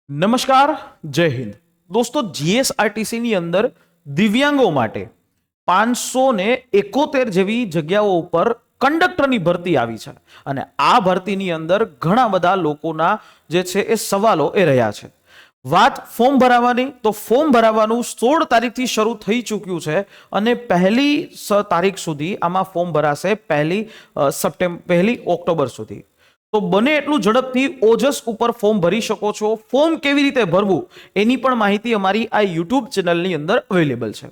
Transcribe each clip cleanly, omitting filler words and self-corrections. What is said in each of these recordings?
નમસ્કાર, જય હિન્દ દોસ્તો। જીએસઆરટીસી ની અંદર દિવ્યાંગો માટે 571 જેવી જગ્યાઓ ઉપર કંડક્ટરની ભરતી આવી છે અને આ ભરતીની અંદર ઘણા બધા લોકોના જે છે એ સવાલો એ રહ્યા છે। વાત ફોર્મ ભરાવાની તો ફોર્મ ભરાવાનું 16 તારીખથી શરૂ થઈ ચૂક્યું છે અને પહેલી તારીખ સુધી આમાં ફોર્મ ભરાશે, પહેલી ઓક્ટોબર સુધી। તો બને એટલું ઝડપથી ઓજસ ઉપર ફોર્મ ભરી શકો છો। ફોર્મ કેવી રીતે ભરવું એની પણ માહિતી અમારી આ યુટ્યુબ ચેનલની અંદર અવેલેબલ છે।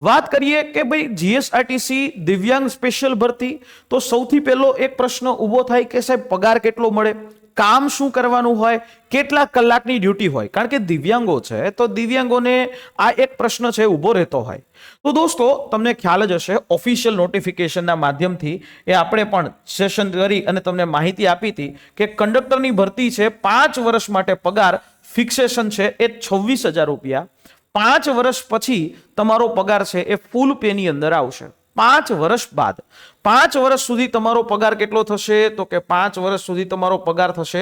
વાત કરીએ કે ભાઈ જીએસઆરટીસી દિવ્યાંગ સ્પેશિયલ ભરતી, તો સૌથી પહેલો એક પ્રશ્ન ઊભો થાય કે સાહેબ પગાર કેટલો મળે, કામ શું કરવાનું હોય, કેટલા કલાકની ડ્યુટી હોય, કારણ કે દિવ્યાંગો છે તો દિવ્યાંગોને આ એક પ્રશ્ન છે ઊભો રહેતો હોય। તો દોસ્તો તમને ખ્યાલ જ હશે, ઓફિશિયલ નોટિફિકેશનના માધ્યમથી એ આપણે પણ સેશન કરી અને તમને માહિતી આપી હતી કે કંડક્ટરની ભરતી છે 5 વર્ષ માટે પગાર ફિક્સેશન છે એ 26,000 રૂપિયા। 5 વર્ષ પછી તમારો પગાર છે એ ફૂલ પેની અંદર આવશે। 5 વર્ષ બાદ 5 વર્ષ સુધી તમારો પગાર કેટલો થશે તો કે 5 વર્ષ સુધી તમારો પગાર થશે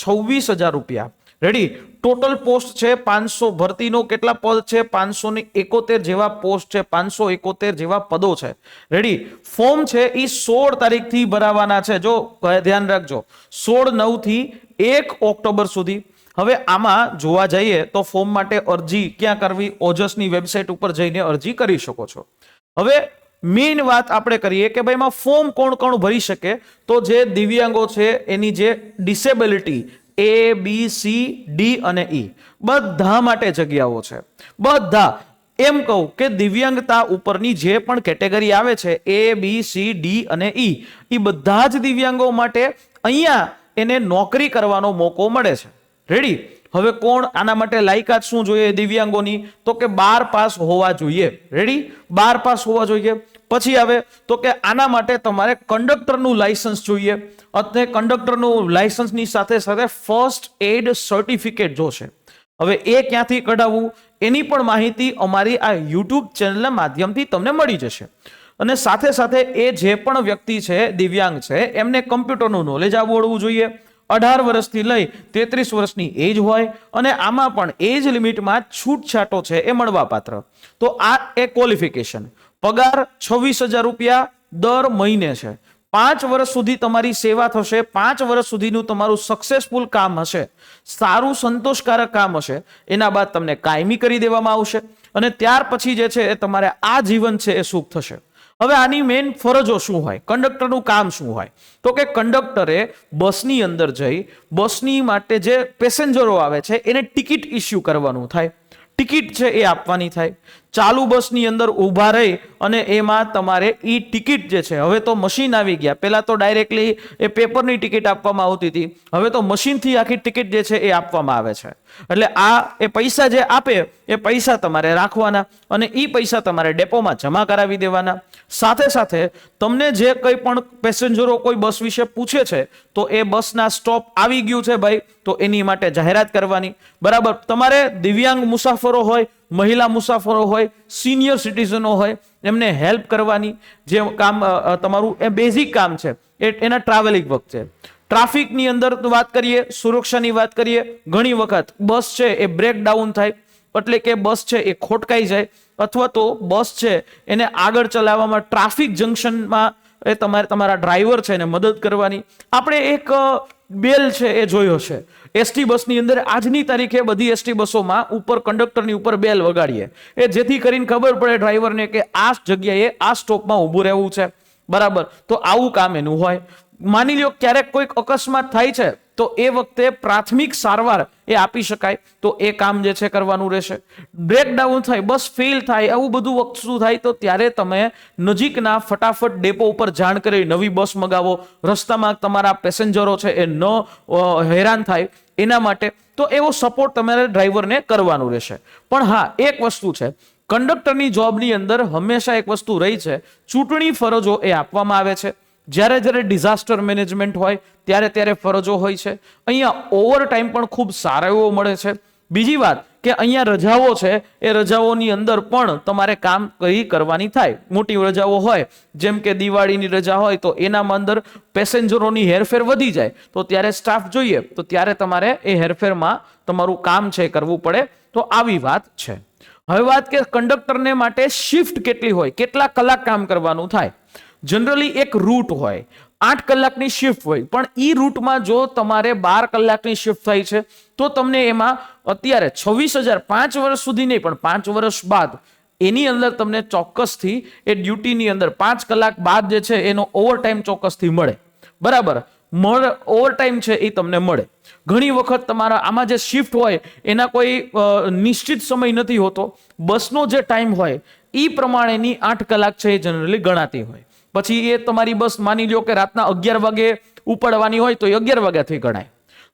26,000 રૂપિયા। રેડી। ટોટલ પોસ્ટ છે 500, ભરતીનો કેટલા પદ છે 571 જેવા પોસ્ટ છે, 571 જેવા પદો છે। રેડી। ફોર્મ છે એ 16 તારીખથી ભરાવાના છે, જો ધ્યાન રાખજો, 16/9 થી 1 ઓક્ટોબર સુધી। હવે આમાં જોવા જઈએ તો ફોર્મ માટે અરજી ક્યાં કરવી, ઓજસની વેબસાઇટ ઉપર જઈને અરજી કરી શકો છો। હવે મેઇન વાત આપણે કરીએ કે ભાઈ એમાં ફોર્મ કોણ કોણ ભરી શકે, તો જે દિવ્યાંગો છે એની જે disability A, B, C, D અને E બધા માટે જગ્યાઓ છે। બધા એમ કહું કે દિવ્યાંગતા ઉપરની જે પણ કેટેગરી આવે છે A, B, C, D અને E, એ બધા જ દિવ્યાંગો માટે અહીંયા એને નોકરી કરવાનો મોકો મળે છે। રેડી। હવે કોણ આના માટે લાયકાત શું જોઈએ દિવ્યાંગોની, તો કે 12 પાસ હોવા જોઈએ। રેડી। 12 પાસ હોવા જોઈએ। પછી આવે તો કે આના માટે તમારે કંડક્ટરનું લાયસન્સ જોઈએ અને કંડક્ટરનું લાયસન્સની સાથે સાથે ફર્સ્ટ એડ સર્ટિફિકેટ જોશે। હવે એ ક્યાંથી કઢાવવું એની પણ માહિતી અમારી આ યુટ્યુબ ચેનલના માધ્યમથી તમને મળી જશે। અને સાથે સાથે એ જે પણ વ્યક્તિ છે દિવ્યાંગ છે એમને કમ્પ્યુટરનું નોલેજ આવડવું જોઈએ। 18 વર્ષથી લઈ 33 વર્ષની એજ હોય અને આમાં પણ એજ લિમિટમાં છૂટછાટો છે એ મળવાપાત્ર। તો આ એ ક્વોલિફિકેશન। પગાર 26,000 રૂપિયા દર મહિને છે। 5 વર્ષ સુધી તમારી સેવા થશે। 5 વર્ષ સુધીનું તમારું સક્સેસફુલ કામ હશે, સારું સંતોષકારક કામ હશે, એના બાદ તમને કાયમી કરી દેવામાં આવશે અને ત્યાર પછી જે છે એ તમારે આ જીવન છે એ સુખ થશે। હવે આની મેઇન ફરજો શું હોય, કંડક્ટરનું કામ શું હોય, તો કે કંડક્ટરે બસની અંદર જઈ બસની માટે જે પેસેન્જરો આવે છે એને ટિકિટ ઇસ્યુ કરવાનું થાય, ટિકિટ છે એ આપવાની થાય। ચાલુ બસની અંદર ઊભા રહી અને એમાં તમારે ઈ ટિકિટ જે છે, હવે તો મશીન આવી ગયા, પહેલા તો ડાયરેક્ટલી એ પેપરની ટિકિટ આપવામાં આવતી હતી, હવે તો મશીનથી આખી ટિકિટ જે છે એ આપવામાં આવે છે। એટલે આ એ પૈસા જે આપે એ પૈસા તમારે રાખવાના અને ઈ પૈસા તમારે ડેપોમાં જમા કરાવી દેવાના। સાથે સાથે તમને જે કંઈ પણ પેસેન્જરો કોઈ બસ વિશે પૂછે છે તો એ બસના સ્ટોપ આવી ગયું છે ભાઈ, તો એની માટે જાહેરાત કરવાની। બરાબર। તમારે દિવ્યાંગ મુસાફરો હોય, મહિલા મુસાફરો હોય, સિનિયર સિટીઝનો હોય, એમને હેલ્પ કરવાની, જે કામ તમારું એ બેઝિક કામ છે એના ટ્રાવેલિંગ વખતે। ટ્રાફિકની અંદર વાત કરીએ, સુરક્ષાની વાત કરીએ, ઘણી વખત બસ છે એ બ્રેકડાઉન થાય, એટલે કે બસ છે એ ખોટકાઈ જાય અથવા તો બસ છે એને આગળ ચલાવવામાં ટ્રાફિક જંકશનમાં એ તમારા ડ્રાઈવર છે એને મદદ કરવાની। આપણે એક બેલ છે એ જોયો છે એસટી બસની અંદર, આજની તારીખે બધી એસટી બસોમાં ઉપર કંડક્ટરની ઉપર બેલ વગાડીએ એ જેથી કરીને ખબર પડે ડ્રાઈવરને કે આ જગ્યાએ આ સ્ટોપમાં ઊભું રહેવું છે। બરાબર। તો આવું કામ એનું હોય। માની લ્યો ક્યારેક કોઈક અકસ્માત થાય છે તો એ વખતે પ્રાથમિક સારવાર એ આપી શકાય, તો એ કામ જે છે કરવાનું રહેશે। બ્રેકડાઉન થાય, બસ ફેલ થાય, આવું બધું વસ્તુ થાય તો ત્યારે તમે નજીકના ફટાફટ ડેપો ઉપર જાણ કરી નવી બસ મંગાવો, રસ્તામાં તમારા પેસેન્જરો છે એ ન હેરાન થાય એના માટે, તો એવો સપોર્ટ તમારે ડ્રાઈવરને કરવાનું રહેશે। પણ હા, એક વસ્તુ છે, કંડક્ટરની જોબની અંદર હંમેશા એક વસ્તુ રહી છે, ચૂંટણી ફરજો એ આપવામાં આવે છે। જ્યારે જ્યારે ડિઝાસ્ટર મેનેજમેન્ટ હોય ત્યારે ત્યારે ફરજો હોય છે। અહીંયા ઓવર ટાઈમ પણ ખૂબ સારો એવો મળે છે। બીજી વાત કે અહીંયા રજાઓ છે એ રજાઓની અંદર પણ તમારે કામ કરવાની થાય. મોટી રજાઓ હોય જેમ કે દિવાળીની રજા હોય તો એનામાં અંદર પેસેન્જરોની હેરફેર વધી જાય તો ત્યારે સ્ટાફ જોઈએ તો ત્યારે તમારે એ હેરફેરમાં તમારું કામ છે કરવું પડે. તો આવી વાત છે. હવે વાત કે કંડક્ટરને માટે શિફ્ટ કેટલી હોય, કેટલા કલાક કામ કરવાનું થાય. જનરલી એક રૂટ હોય 8 કલાકની શિફ્ટ હોય, પણ ઈ રૂટમાં જો તમારે 12 કલાકની શિફ્ટ થાય છે તો તમને એમાં અત્યારે 26,000 5 વર્ષ સુધી નહીં પણ 5 વર્ષ બાદ એની અંદર તમને ચોક્કસથી એ ડ્યુટીની અંદર 5 કલાક બાદ જે છે એનો ઓવરટાઈમ ચોક્કસથી મળે. બરાબર, ઓવરટાઈમ છે એ તમને મળે. ઘણી વખત તમારા આમાં જે શિફ્ટ હોય એના કોઈ નિશ્ચિત સમય નથી હોતો. બસનો જે ટાઈમ હોય એ પ્રમાણેની 8 કલાક છે એ જનરલી ગણાતી હોય. પછી એ તમારી બસ માની લો કે રાતના 11 વાગે ઉપડવાની હોય તો એ 11 વાગ્યાથી ગણાય.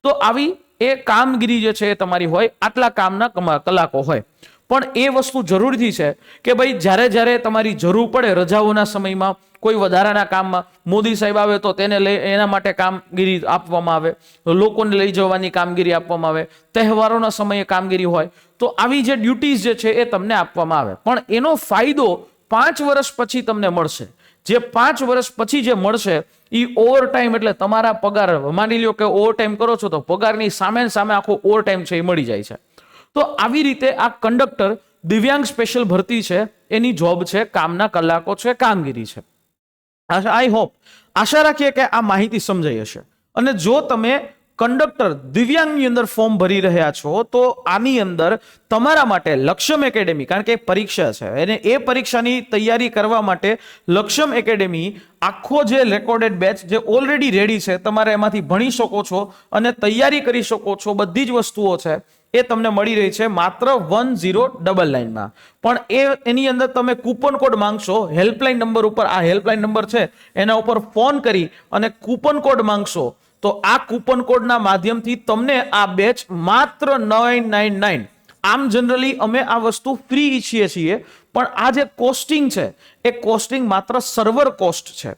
તો આવી એ કામગીરી જે છે એ તમારી હોય, આટલા કામના કલાકો હોય. પણ એ વસ્તુ જરૂરી છે કે ભાઈ જ્યારે જ્યારે તમારી જરૂર પડે રજાઓના સમયમાં કોઈ વધારાના કામમાં, મોદી સાહેબ આવે તો તેને લઈ એના માટે કામગીરી આપવામાં આવે, લોકોને લઈ જવાની કામગીરી આપવામાં આવે, તહેવારોના સમયે કામગીરી હોય તો આવી જે ડ્યુટીઝ જે છે એ તમને આપવામાં આવે. પણ એનો ફાયદો 5 વર્ષ પછી તમને મળશે. જે 5 વર્ષ પછી જે મળશે એ ઓવરટાઈમ એટલે તમારા પગાર, માની લો કે ઓવરટાઈમ કરો છો તો પગારની સામે આખો ઓવરટાઈમ છે એ મળી જાય છે. તો આવી રીતે આ કંડક્ટર દિવ્યાંગ સ્પેશિયલ ભરતી છે એની જોબ છે, કામના કલાકો છે, કામગીરી છે. આઈ હોપ, આશા રાખીએ કે આ માહિતી સમજાઈ હશે. અને જો તમે કંડક્ટર દિવ્યાંગની અંદર ફોર્મ ભરી રહ્યા છો તો આની અંદર તમારા માટે લક્ષ્યમ એકેડેમી, કારણ કે પરીક્ષા છે અને એ પરીક્ષાની તૈયારી કરવા માટે લક્ષ્યમ એકેડેમી આખો જે રેકોર્ડેડ બેચ જે ઓલરેડી રેડી છે, તમારે એમાંથી ભણી શકો છો અને તૈયારી કરી શકો છો. બધી જ વસ્તુઓ છે એ તમને મળી રહી છે માત્ર 1099માં. પણ એની અંદર તમે કૂપન કોડ માંગશો હેલ્પલાઇન નંબર ઉપર, આ હેલ્પલાઇન નંબર છે એના ઉપર ફોન કરી અને કૂપન કોડ માંગશો તો આ કૂપન કોડના માધ્યમથી તમને આ બેચ માત્ર 999. આમ જનરલી અમે આ વસ્તુ ફ્રી ઈચ્છીએ છીએ, પણ આ જે કોસ્ટિંગ છે એ કોસ્ટિંગ માત્ર સર્વર કોસ્ટ છે.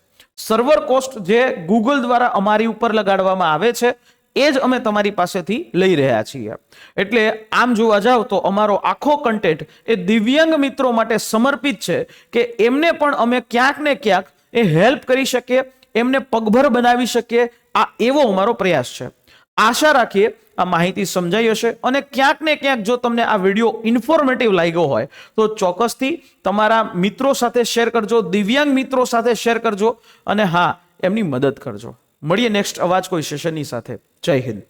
સર્વર કોસ્ટ જે ગૂગલ દ્વારા અમારી ઉપર લગાડવામાં આવે છે એ જ અમે તમારી પાસેથી લઈ રહ્યા છીએ. એટલે આમ જોવા જાવ તો અમારો આખો કન્ટેન્ટ એ દિવ્યાંગ મિત્રો માટે સમર્પિત છે કે એમને પણ અમે ક્યાંક ને ક્યાંક એ હેલ્પ કરી શકીએ, એમને પગભર બનાવી શકીએ. આ એવો અમારો પ્રયાસ છે. આશા રાખીએ આ માહિતી સમજાઈ હશે અને ક્યાંક ને ક્યાંક જો તમને આ વિડીયો ઇન્ફોર્મેટિવ લાગ્યો હોય તો ચોક્કસથી તમારા મિત્રો સાથે શેર કરજો, દિવ્યાંગ મિત્રો સાથે શેર કરજો અને હા, એમની મદદ કરજો. મળીએ નેક્સ્ટ અવાજ કોઈ સેશનની સાથે. જય હિન્દ.